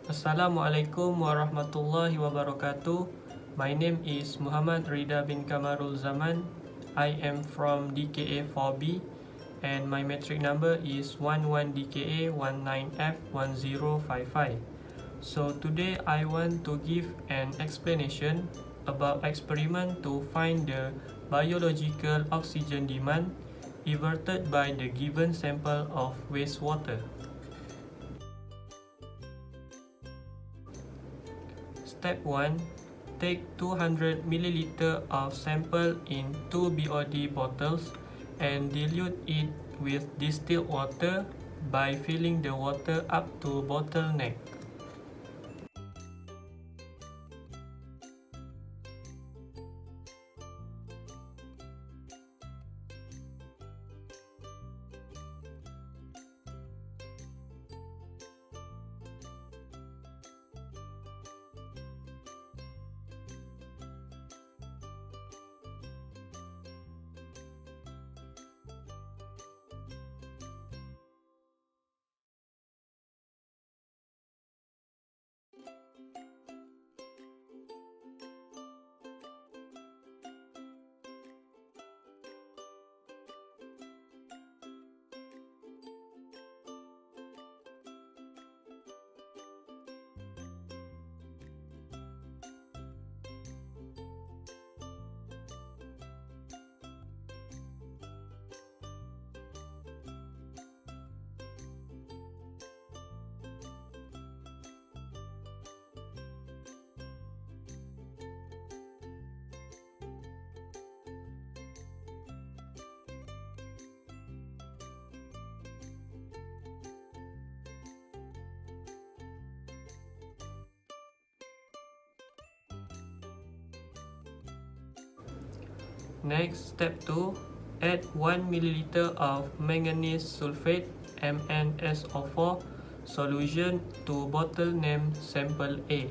Assalamualaikum warahmatullahi wabarakatuh. My name is Muhammad Rida bin Kamarul Zaman. I am from DKA 4B and my metric number is 11DKA19F1055. So today I want to give an explanation about experiment to find the biological oxygen demand everted by the given sample of wastewater. Step 1. Take 200 ml of sample in 2 BOD bottles and dilute it with distilled water by filling the water up to bottleneck. Next, step 2. Add 1 ml of manganese sulfate MnSO4 solution to bottle named sample A.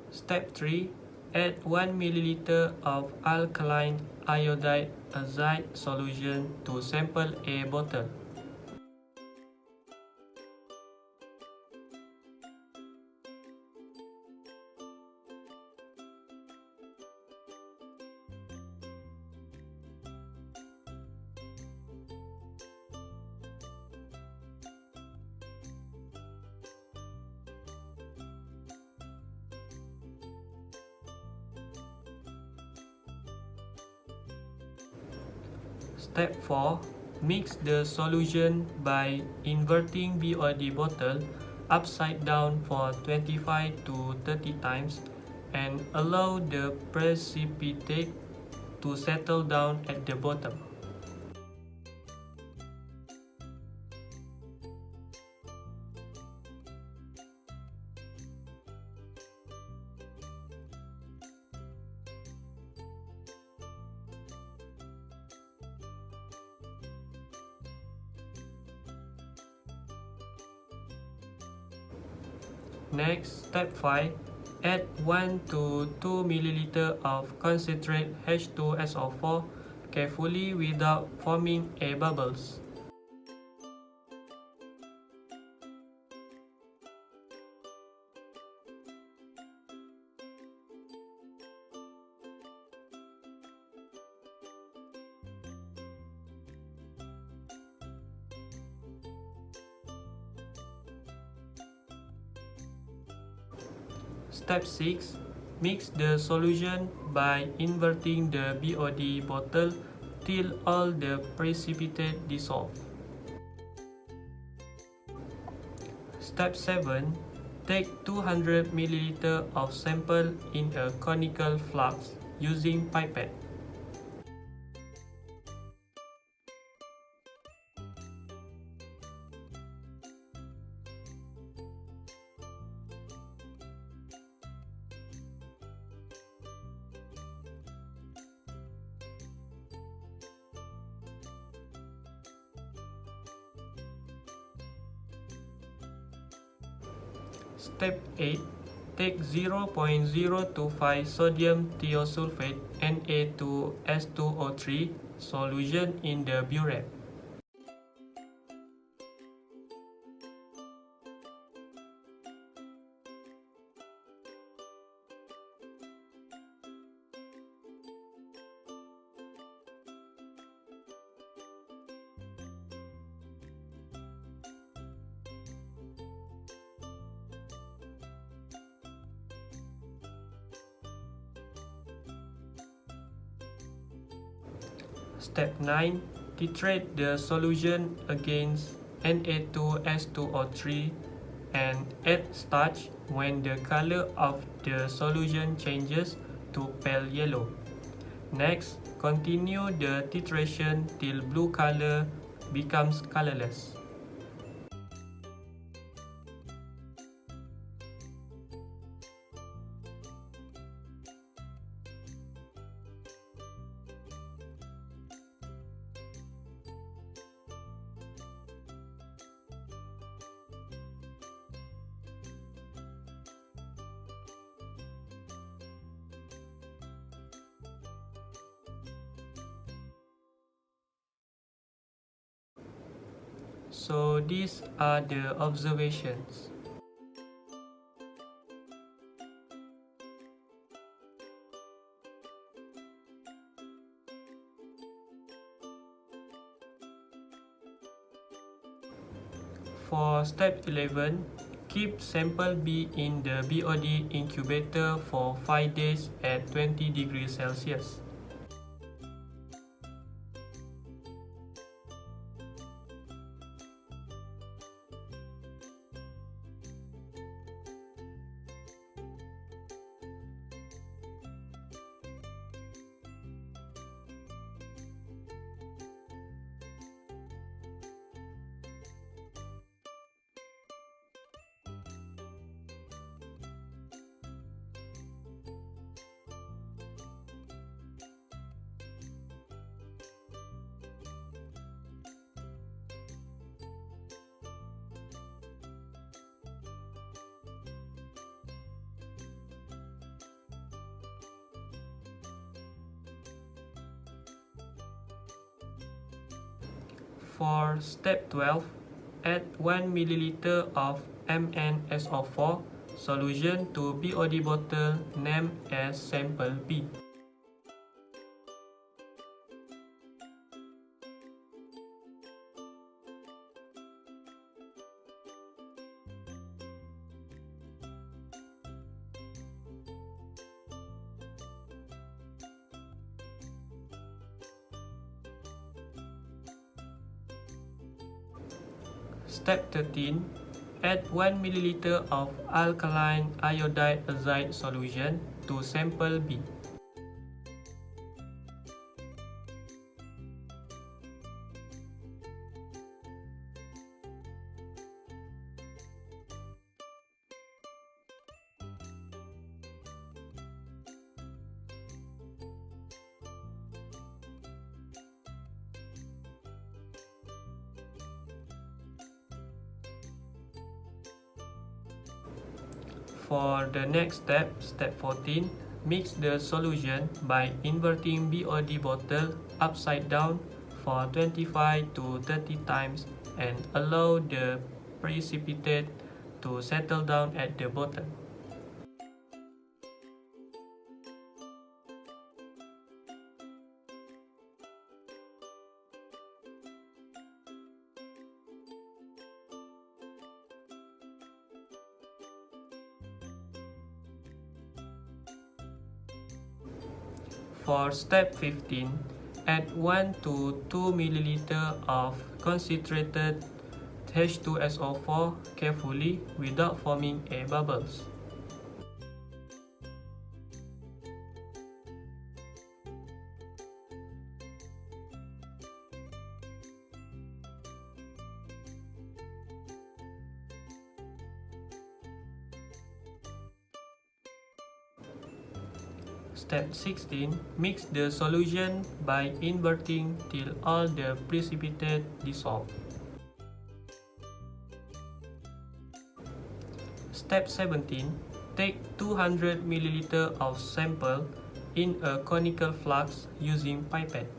Step 3. Add 1 ml of alkaline iodide azide solution to sample A bottle. Step 4. Mix the solution by inverting BOD bottle upside down for 25 to 30 times and allow the precipitate to settle down at the bottom. Next, step 5. Add 1 to 2 ml of concentrate H2SO4 carefully without forming air bubbles. Step 6. Mix the solution by inverting the BOD bottle till all the precipitate dissolve. Step 7. Take 200 ml of sample in a conical flask using pipette. Step 8. take 0.025 sodium thiosulfate Na2S2O3 solution in the burette. Step 9. Titrate the solution against Na2S2O3 and add starch when the color of the solution changes to pale yellow. Next, continue the titration till blue color becomes colorless. So these are the observations. For step 11, keep sample B in the BOD incubator for 5 days at 20 degrees Celsius. For step 12, add 1 ml of MnSO4 solution to BOD bottle named as sample B. Step 13. Add 1 ml of alkaline iodide azide solution to sample B. For the next step, step 14, mix the solution by inverting BOD bottle upside down for 25 to 30 times and allow the precipitate to settle down at the bottom. For step 15, add 1 to 2 ml of concentrated H2SO4 carefully without forming a bubbles. Step 16. Mix the solution by inverting till all the precipitate dissolve. Step 17. Take 200 ml of sample in a conical flask using pipette.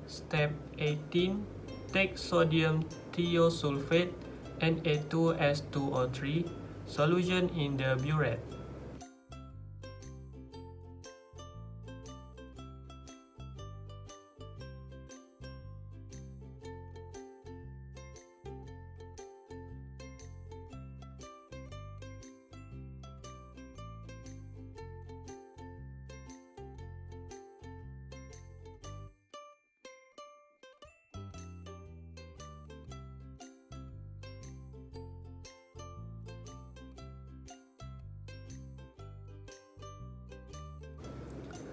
Step 18. Take sodium thiosulfate Na2S2O3 solution in the burette.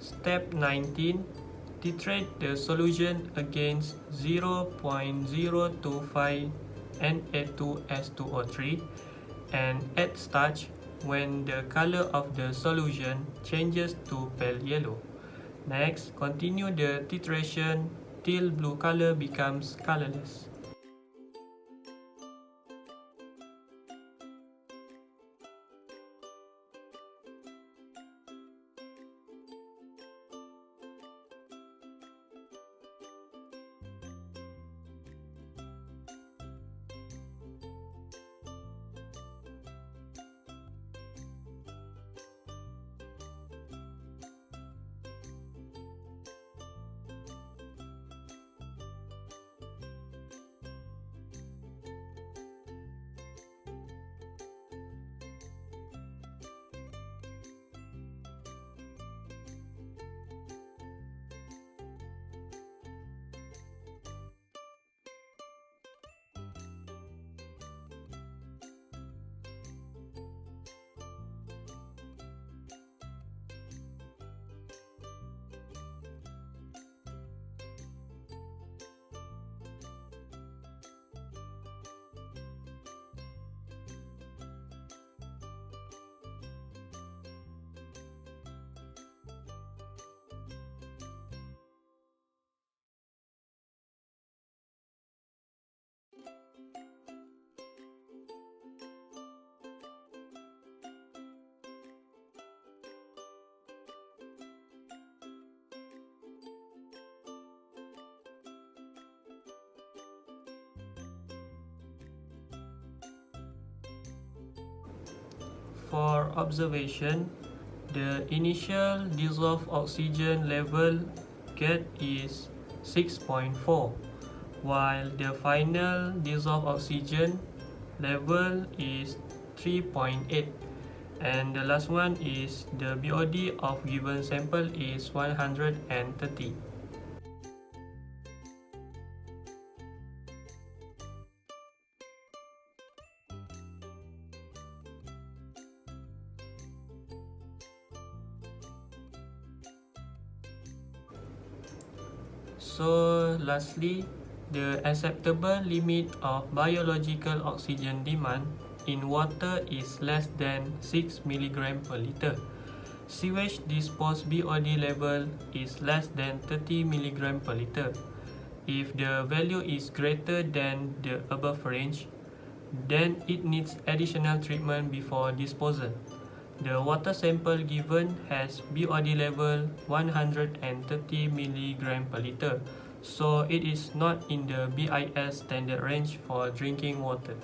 Step 19. Titrate the solution against 0.025 Na2S2O3 and add starch when the color of the solution changes to pale yellow. Next, continue the titration till blue color becomes colorless. For observation, the initial dissolved oxygen level get is 6.4, while the final dissolved oxygen level is 3.8, and the last one is the BOD of given sample is 130. So lastly, the acceptable limit of biological oxygen demand in water is less than 6 mg per liter. Sewage disposed BOD level is less than 30 mg per liter. If the value is greater than the above range, then it needs additional treatment before disposal. The water sample given has BOD level 130 mg per liter, so it is not in the BIS standard range for drinking water.